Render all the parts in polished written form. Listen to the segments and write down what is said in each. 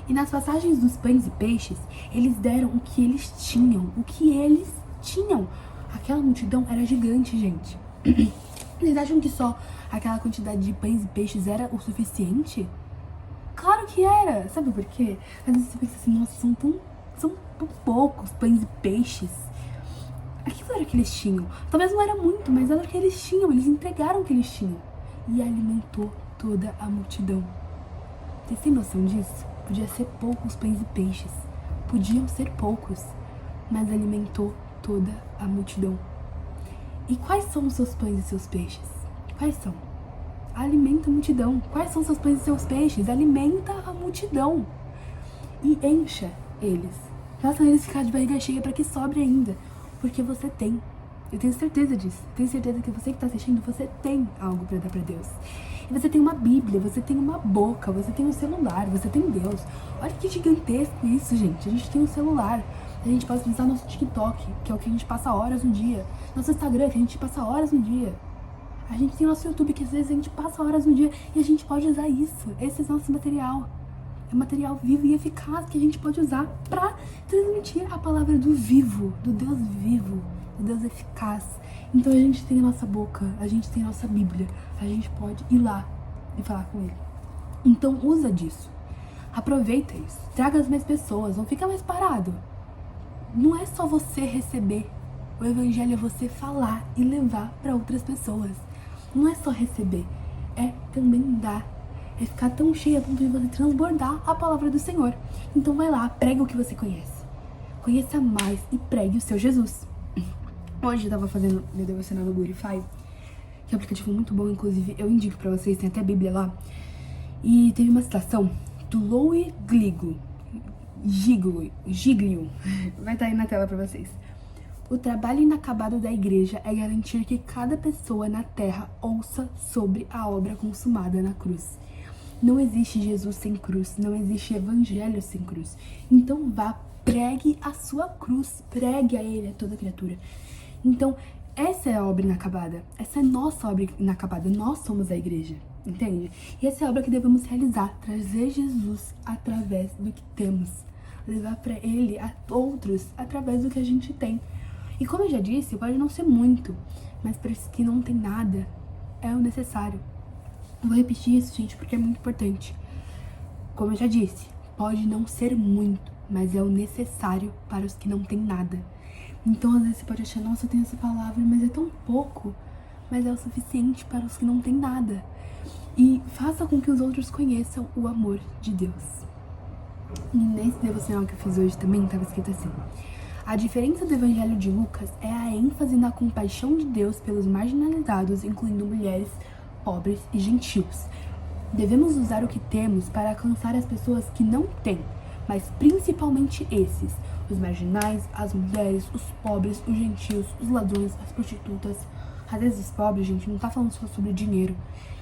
E nas passagens dos pães e peixes, eles deram o que eles tinham. O que eles tinham. Aquela multidão era gigante, gente. Vocês acham que só aquela quantidade de pães e peixes era o suficiente? Claro que era. Sabe por quê? Às vezes você pensa assim, nossa, são tão poucos pães e peixes. Aquilo era o que eles tinham. Talvez não era muito, mas era o que eles tinham. Eles entregaram o que eles tinham. E alimentou toda a multidão. Vocês têm noção disso? Podia ser poucos pães e peixes. Podiam ser poucos. Mas alimentou toda a multidão. E quais são os seus pães e seus peixes? Quais são? Alimenta a multidão. Quais são os seus pães e seus peixes? Alimenta a multidão. E encha eles. Faça eles ficar de barriga cheia para que sobre ainda. Porque você tem. Eu tenho certeza disso. Tenho certeza que você que está assistindo, você tem algo para dar para Deus. E você tem uma Bíblia, você tem uma boca, você tem um celular, você tem Deus. Olha que gigantesco isso, gente. A gente tem um celular. A gente pode utilizar nosso TikTok, que é o que a gente passa horas no dia. Nosso Instagram, que a gente passa horas no dia. A gente tem nosso YouTube, que às vezes a gente passa horas no dia. E a gente pode usar isso. Esse é o nosso material. É um material vivo e eficaz que a gente pode usar para transmitir a palavra do vivo, do Deus vivo, do Deus eficaz. Então a gente tem a nossa boca, a gente tem a nossa Bíblia, a gente pode ir lá e falar com Ele. Então usa disso, aproveita isso, traga as mais pessoas, não fica mais parado. Não é só você receber, o Evangelho é você falar e levar para outras pessoas. Não é só receber, é também dar. É ficar tão cheia a ponto de você transbordar a palavra do Senhor. Então vai lá, prega o que você conhece. Conheça mais e pregue o seu Jesus. Hoje eu tava fazendo meu devocional no Glorify, que é um aplicativo muito bom, inclusive eu indico pra vocês, tem até a Bíblia lá. E teve uma citação do Louis Giglio, vai estar aí na tela pra vocês. O trabalho inacabado da igreja é garantir que cada pessoa na terra ouça sobre a obra consumada na cruz. Não existe Jesus sem cruz, não existe evangelho sem cruz. Então vá, pregue a sua cruz, pregue a Ele, a toda criatura. Então, essa é a obra inacabada, essa é a nossa obra inacabada, nós somos a igreja, entende? E essa é a obra que devemos realizar, trazer Jesus através do que temos, levar para Ele a outros através do que a gente tem. E como eu já disse, pode não ser muito, mas para os que não tem nada, é o necessário. Eu vou repetir isso, gente, porque é muito importante. Como eu já disse, pode não ser muito, mas é o necessário para os que não têm nada. Então, às vezes você pode achar, nossa, eu tenho essa palavra, mas é tão pouco. Mas é o suficiente para os que não têm nada. E faça com que os outros conheçam o amor de Deus. E nesse devocional que eu fiz hoje também, estava escrito assim: a diferença do Evangelho de Lucas é a ênfase na compaixão de Deus pelos marginalizados, incluindo mulheres, pobres e gentios. Devemos usar o que temos para alcançar as pessoas que não têm, mas principalmente esses, os marginais, as mulheres, os pobres, os gentios, os ladrões, as prostitutas. Às vezes os pobres, gente, não tá falando só sobre dinheiro,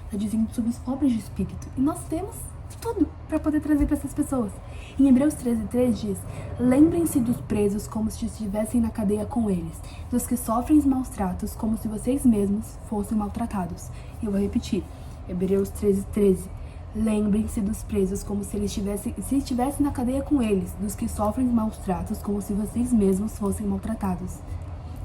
tá dizendo sobre os pobres de espírito. E nós temos tudo para poder trazer para essas pessoas. Em Hebreus 13:3 diz: lembrem-se dos presos como se estivessem na cadeia com eles, dos que sofrem os maus tratos como se vocês mesmos fossem maltratados. E eu vou repetir, Hebreus 13:13. Lembrem-se dos presos como se eles estivessem na cadeia com eles, dos que sofrem maus tratos como se vocês mesmos fossem maltratados.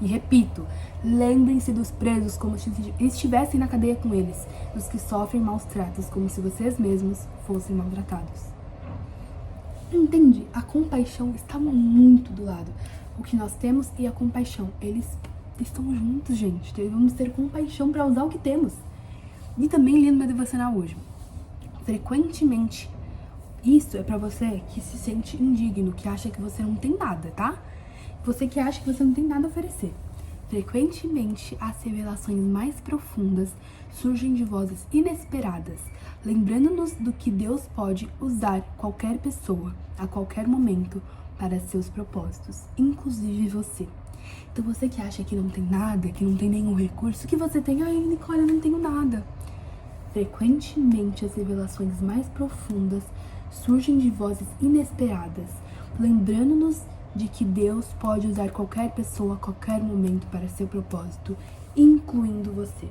E repito, lembrem-se dos presos como se estivessem na cadeia com eles, dos que sofrem maus tratos como se vocês mesmos fossem maltratados. Entende? A compaixão está muito do lado. O que nós temos e a compaixão, eles estão juntos, gente. Devemos ter compaixão para usar o que temos. E também li no meu devocional hoje: frequentemente, isso é pra você que se sente indigno, que acha que você não tem nada, tá? Você que acha que você não tem nada a oferecer. Frequentemente, as revelações mais profundas surgem de vozes inesperadas, lembrando-nos do que Deus pode usar qualquer pessoa, a qualquer momento, para seus propósitos, inclusive você. Então você que acha que não tem nada, que não tem nenhum recurso, que você tem, ai, Nicole, eu não tenho nada. Frequentemente, as revelações mais profundas surgem de vozes inesperadas, lembrando-nos de que Deus pode usar qualquer pessoa a qualquer momento para seu propósito, incluindo você.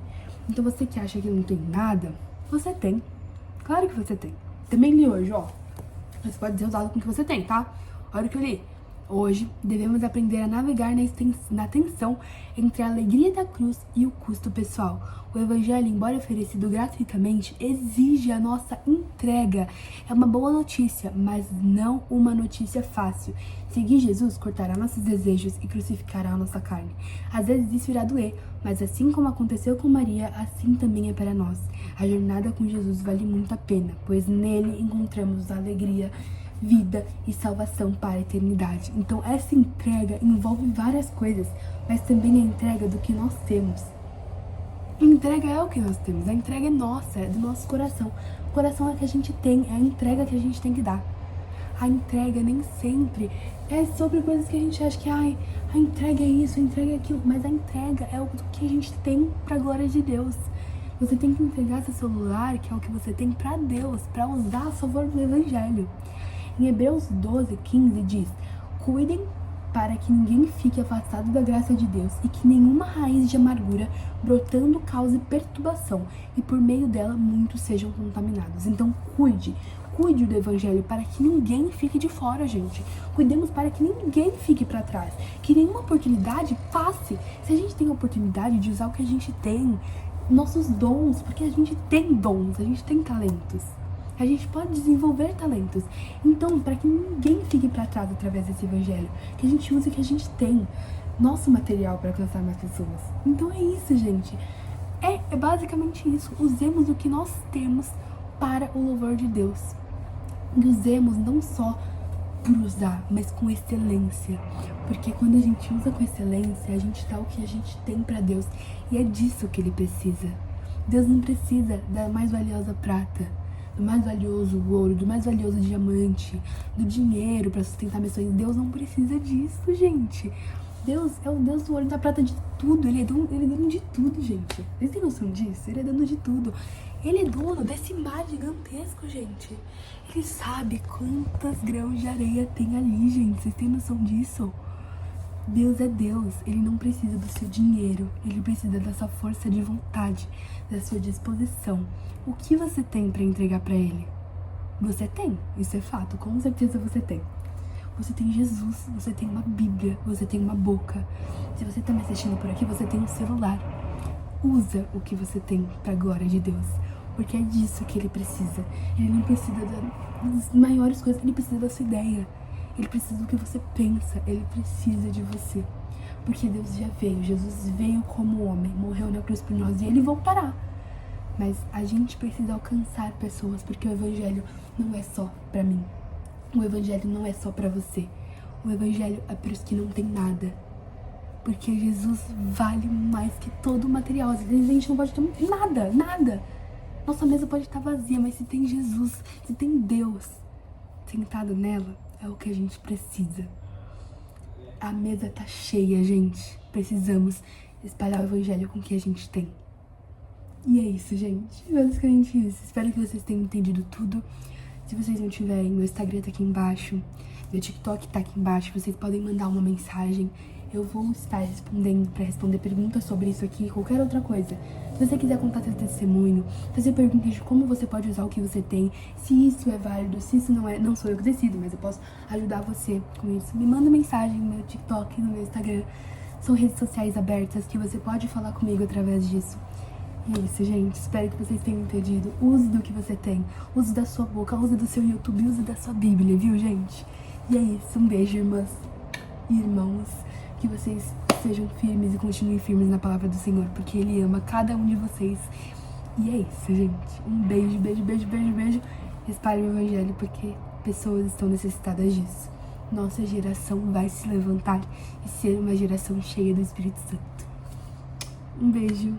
Então você que acha que não tem nada, você tem. Claro que você tem. Também li hoje, ó, Mas pode ser usado com o que você tem, tá? Olha o que eu li. Hoje, devemos aprender a navegar na tensão entre a alegria da cruz e o custo pessoal. O evangelho, embora oferecido gratuitamente, exige a nossa entrega. É uma boa notícia, mas não uma notícia fácil. Seguir Jesus cortará nossos desejos e crucificará a nossa carne. Às vezes isso irá doer, mas assim como aconteceu com Maria, assim também é para nós. A jornada com Jesus vale muito a pena, pois nele encontramos alegria, vida e salvação para a eternidade. Então essa entrega envolve várias coisas, mas também a entrega do que nós temos. A entrega é o que nós temos, a entrega é nossa, é do nosso coração. O coração é o que a gente tem, é a entrega que a gente tem que dar. A entrega nem sempre é sobre coisas que a gente acha que a entrega é isso, a entrega é aquilo, mas a entrega é o que a gente tem para a glória de Deus. Você tem que entregar seu celular, que é o que você tem, para Deus, para usar a favor do evangelho. Em Hebreus 12:15 diz: cuidem para que ninguém fique afastado da graça de Deus e que nenhuma raiz de amargura brotando cause perturbação e por meio dela muitos sejam contaminados. Então cuide do evangelho para que ninguém fique de fora, gente. Cuidemos para que ninguém fique para trás, que nenhuma oportunidade passe. Se a gente tem a oportunidade de usar o que a gente tem, nossos dons, porque a gente tem dons, a gente tem talentos. A gente pode desenvolver talentos. Então, para que ninguém fique para trás através desse evangelho, que a gente use o que a gente tem, nosso material para alcançar mais pessoas. Então é isso, gente. É basicamente isso. Usemos o que nós temos para o louvor de Deus. E usemos não só por usar, mas com excelência. Porque quando a gente usa com excelência, a gente dá o que a gente tem para Deus. E é disso que Ele precisa. Deus não precisa da mais valiosa prata, do mais valioso ouro, do mais valioso diamante, do dinheiro para sustentar missões. Deus não precisa disso, gente. Deus é o Deus do ouro e da prata, de tudo. Ele é dono de tudo, gente. Vocês têm noção disso? Ele é dono de tudo. Ele é dono desse mar gigantesco, gente. Ele sabe quantas grãos de areia tem ali, gente. Vocês têm noção disso? Deus é Deus, Ele não precisa do seu dinheiro, Ele precisa da sua força de vontade, da sua disposição. O que você tem para entregar para Ele? Você tem, isso é fato, com certeza você tem. Você tem Jesus, você tem uma Bíblia, você tem uma boca. Se você tá me assistindo por aqui, você tem um celular. Usa o que você tem para a glória de Deus, porque é disso que Ele precisa. Ele não precisa das maiores coisas, Ele precisa da sua ideia. Ele precisa do que você pensa, Ele precisa de você. Porque Deus já veio, Jesus veio como homem, morreu na cruz por nós e Ele voltará. Mas a gente precisa alcançar pessoas, porque o evangelho não é só pra mim. O evangelho não é só pra você. O evangelho é para os que não tem nada. Porque Jesus vale mais que todo o material. Às vezes a gente não pode ter nada. Nossa mesa pode estar vazia, mas se tem Jesus, se tem Deus sentado nela, é o que a gente precisa. A mesa tá cheia, gente. Precisamos espalhar o evangelho com o que a gente tem. E é isso, gente. Basicamente isso. Espero que vocês tenham entendido tudo. Se vocês não tiverem, meu Instagram tá aqui embaixo, meu TikTok tá aqui embaixo. Vocês podem mandar uma mensagem. Eu vou estar respondendo para responder perguntas sobre isso aqui e qualquer outra coisa. Se você quiser contar seu testemunho, fazer perguntas de como você pode usar o que você tem, se isso é válido, se isso não é, não sou eu que decido, mas eu posso ajudar você com isso. Me manda mensagem no meu TikTok, no meu Instagram. São redes sociais abertas que você pode falar comigo através disso. E é isso, gente. Espero que vocês tenham entendido. Use do que você tem. Use da sua boca, use do seu YouTube, use da sua Bíblia, viu, gente? E é isso. Um beijo, irmãs e irmãos. Que vocês sejam firmes e continuem firmes na palavra do Senhor, porque Ele ama cada um de vocês. E é isso, gente. Um beijo, beijo, beijo, beijo, beijo. Espalhe o evangelho, porque pessoas estão necessitadas disso. Nossa geração vai se levantar e ser uma geração cheia do Espírito Santo. Um beijo.